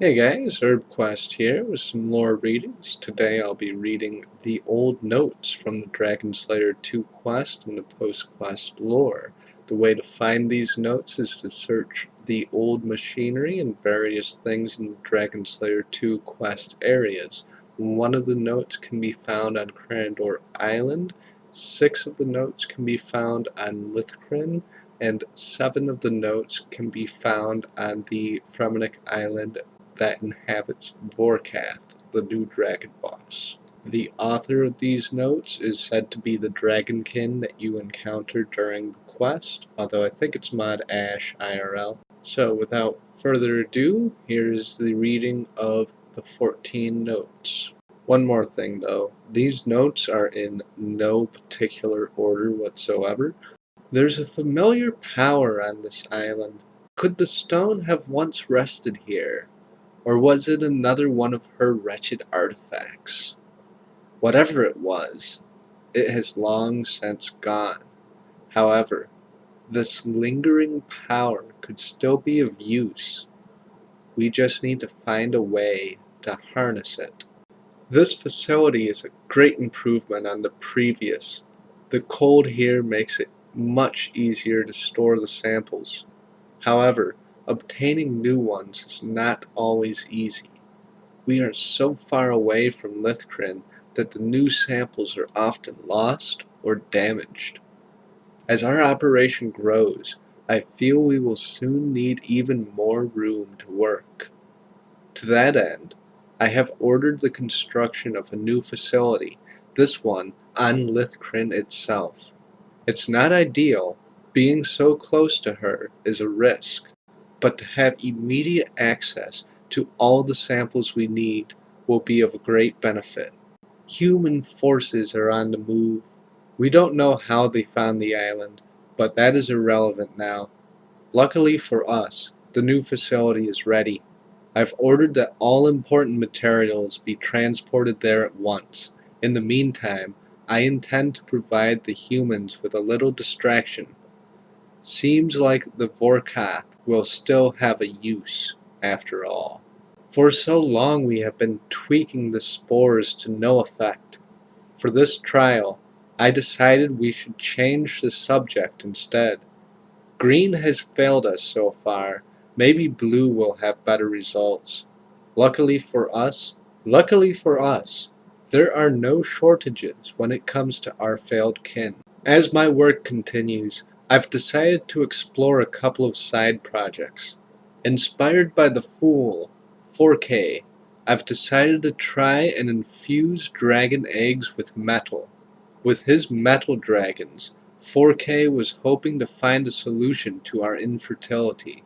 Hey guys, HerbQuest here with some lore readings. Today I'll be reading the old notes from the Dragon Slayer 2 quest and the post-quest lore. The way to find these notes is to search the old machinery and various things in the Dragon Slayer 2 quest areas. One of the notes can be found on Crandor Island, 6 of the notes can be found on Lithcrin, and 7 of the notes can be found on the Fremennik Island that inhabits Vorkath, the new dragon boss. The author of these notes is said to be the dragonkin that you encounter during the quest, although I think it's Mod Ash IRL. So without further ado, here is the reading of the 14 notes. One more thing though, these notes are in no particular order whatsoever. There's a familiar power on this island. Could the stone have once rested here? Or was it another one of her wretched artifacts? Whatever it was, it has long since gone. However, this lingering power could still be of use. We just need to find a way to harness it. This facility is a great improvement on the previous. The cold here makes it much easier to store the samples. However, obtaining new ones is not always easy. We are so far away from Lithcrin that the new samples are often lost or damaged. As our operation grows, I feel we will soon need even more room to work. To that end, I have ordered the construction of a new facility, this one on Lithcrin itself. It's not ideal, being so close to her is a risk. But to have immediate access to all the samples we need will be of great benefit. Human forces are on the move. We don't know how they found the island, but that is irrelevant now. Luckily for us, the new facility is ready. I've ordered that all important materials be transported there at once. In the meantime, I intend to provide the humans with a little distraction. Seems like the Vorkath will still have a use, after all. For so long we have been tweaking the spores to no effect. For this trial, I decided we should change the subject instead. Green has failed us so far. Maybe blue will have better results. Luckily for us, there are no shortages when it comes to our failed kin. As my work continues, I've decided to explore a couple of side projects. Inspired by the Fool, 4K, I've decided to try and infuse dragon eggs with metal. With his metal dragons, 4K was hoping to find a solution to our infertility.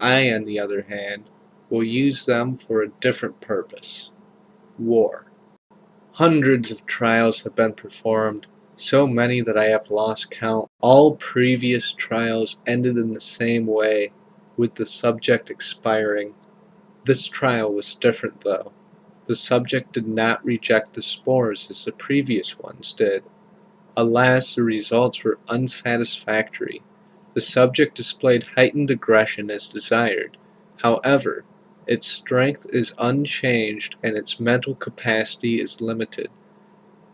I, on the other hand, will use them for a different purpose. War. Hundreds of trials have been performed, so many that I have lost count. All previous trials ended in the same way, with the subject expiring. This trial was different though. The subject did not reject the spores as the previous ones did. Alas, the results were unsatisfactory. The subject displayed heightened aggression as desired. However, its strength is unchanged and its mental capacity is limited.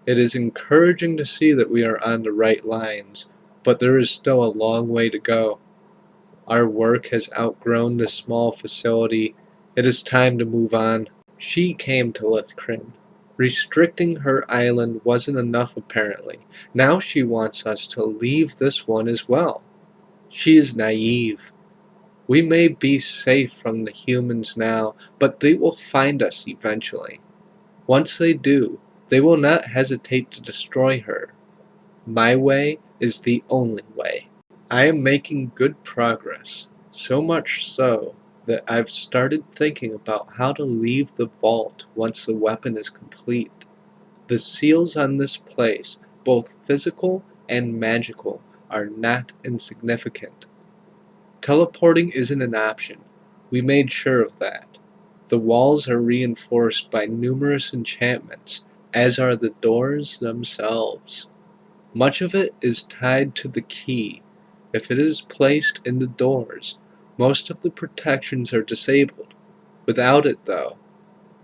It is encouraging to see that we are on the right lines, but there is still a long way to go. Our work has outgrown this small facility. It is time to move on. She came to Lithcrin. Restricting her island wasn't enough apparently. Now she wants us to leave this one as well. She is naive. We may be safe from the humans now, but they will find us eventually. Once they do, they will not hesitate to destroy her. My way is the only way. I am making good progress, so much so that I've started thinking about how to leave the vault once the weapon is complete. The seals on this place, both physical and magical, are not insignificant. Teleporting isn't an option. We made sure of that. The walls are reinforced by numerous enchantments, as are the doors themselves. Much of it is tied to the key. If it is placed in the doors, most of the protections are disabled. Without it, though,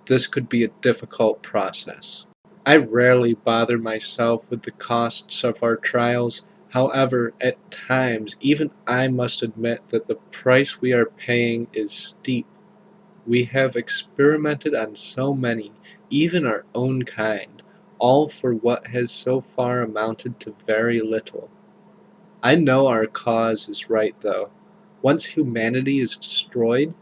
this could be a difficult process. I rarely bother myself with the costs of our trials. However, at times, even I must admit that the price we are paying is steep. We have experimented on so many, even our own kind, all for what has so far amounted to very little. I know our cause is right, though. Once humanity is destroyed,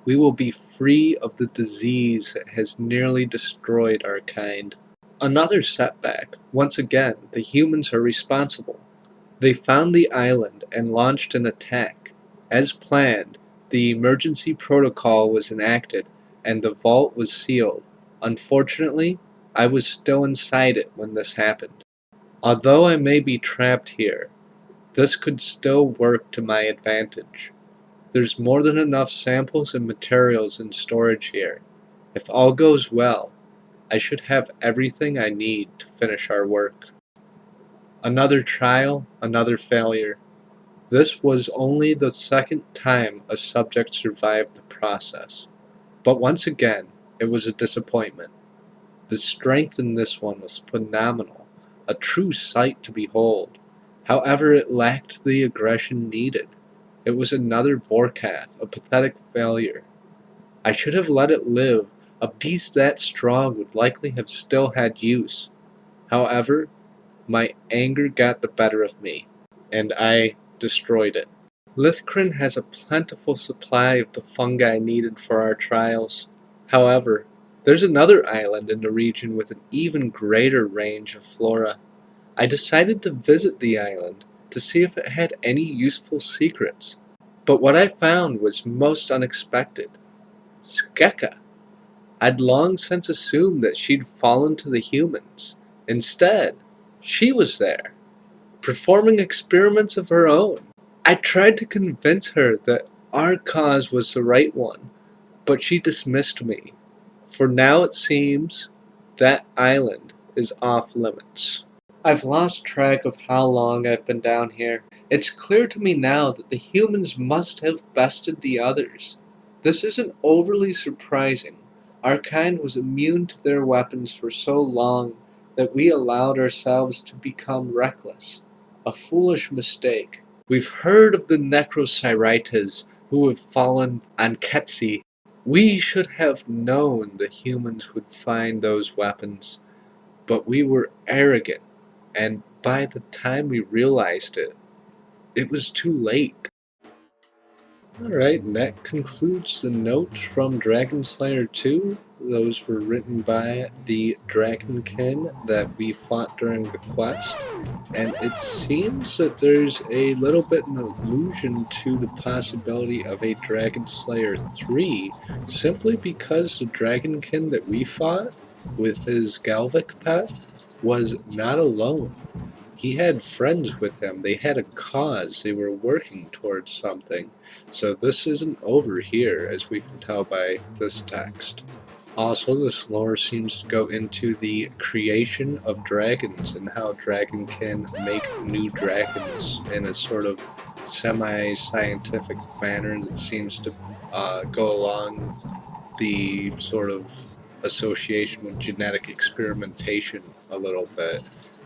we will be free of the disease that has nearly destroyed our kind. Another setback. Once again, the humans are responsible. They found the island and launched an attack. As planned, the emergency protocol was enacted and the vault was sealed. Unfortunately, I was still inside it when this happened. Although I may be trapped here, this could still work to my advantage. There's more than enough samples and materials in storage here. If all goes well, I should have everything I need to finish our work. Another trial, another failure. This was only the second time a subject survived the process. But once again, it was a disappointment. The strength in this one was phenomenal, a true sight to behold. However, it lacked the aggression needed. It was another Vorkath, a pathetic failure. I should have let it live. A beast that strong would likely have still had use. However, my anger got the better of me, and I destroyed it. Lithcrin has a plentiful supply of the fungi needed for our trials. However, there's another island in the region with an even greater range of flora. I decided to visit the island to see if it had any useful secrets. But what I found was most unexpected. Skeka. I'd long since assumed that she'd fallen to the humans. Instead, she was there, performing experiments of her own. I tried to convince her that our cause was the right one, but she dismissed me. For now it seems that island is off limits. I've lost track of how long I've been down here. It's clear to me now that the humans must have bested the others. This isn't overly surprising. Our kind was immune to their weapons for so long that we allowed ourselves to become reckless. A foolish mistake. We've heard of the Necrocyraitas who have fallen on Ketsi. We should have known the humans would find those weapons, but we were arrogant, and by the time we realized it, it was too late. Alright, and that concludes the notes from Dragon Slayer 2. Those were written by the Dragonkin that we fought during the quest. And it seems that there's a little bit an allusion to the possibility of a Dragon Slayer 3, simply because the Dragonkin that we fought with his Galvic pet was not alone. He had friends with him. They had a cause. They were working towards something. So this isn't over here, as we can tell by this text. Also, this lore seems to go into the creation of dragons and how Dragonkin make new dragons in a sort of semi-scientific manner that seems to go along the sort of association with genetic experimentation a little bit,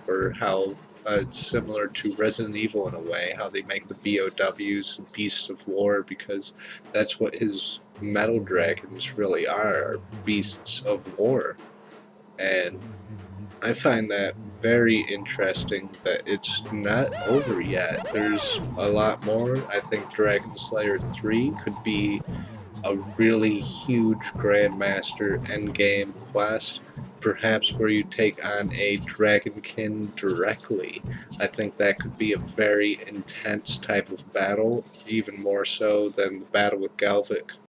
or how it's similar to Resident Evil in a way, how they make the BOWs, Beasts of War, because that's what his metal dragons really are beasts of war. And I find that very interesting that it's not over yet. There's a lot more. I think Dragon Slayer 3 could be a really huge Grandmaster endgame quest, perhaps where you take on a Dragonkin directly. I think that could be a very intense type of battle, even more so than the battle with Galvic.